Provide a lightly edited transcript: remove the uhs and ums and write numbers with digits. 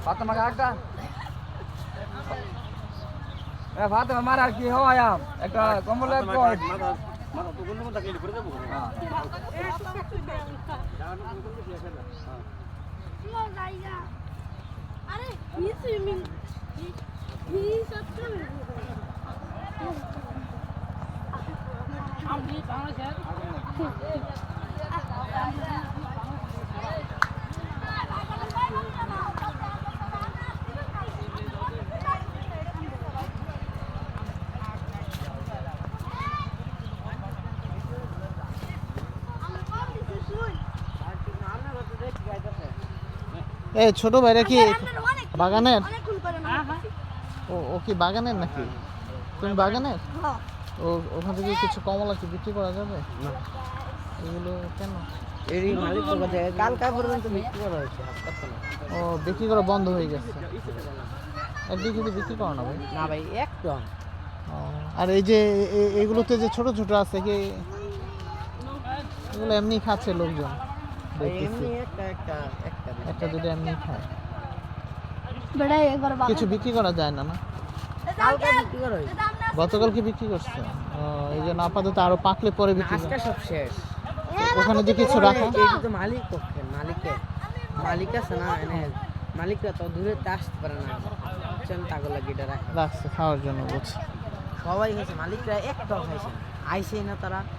Fatima একটা Fatima মার আর কি হওয়া একটা কম্বল লাগবে মাথা তো কোন মত করে দেব হ্যাঁ আরে হি সুইমিং হি সত্য আমি বাংলাদেশ এই ছোট ভাইরা কি বাগানের ও কি বাগানের নাকি তুমি বাগানের ওখান থেকে কিছু কমলা কি বিক্রি করা যাবে এগুলো কেন এরই মালিক তো বলে কালকা পর্যন্ত বিক্রি করা হয়েছে ও বিক্রি করা বন্ধ হয়ে গেছে একদিন যদি বিক্রি করো না ভাই না ভাই এক টন আর এই যে এগুলোতে যে ছোট ছোট আছে কি এগুলো এমনি খাচ্ছে লোকজন এমনি একটা দুটো এমনি খায় একবার কিছু বিক্রি করা যায় না না কালকা বিক্রি করা হয়েছে গতকাল কি বিক্রি করছে এই জন্য আপাতত আরো পাকলে পরে বিক্রি আজকে সব শেষ ওখানে যে কিছু রাখা এই তো মালিক পক্ষে মালিক আছে না এনে মালিকরা তো দূরে আসতে পারে না তাগো লাগি এটা রাখছে খাওয়ার জন্য বুঝছি সবাই খাইছে মালিকরা এক টক খাইছে আইছে না তারা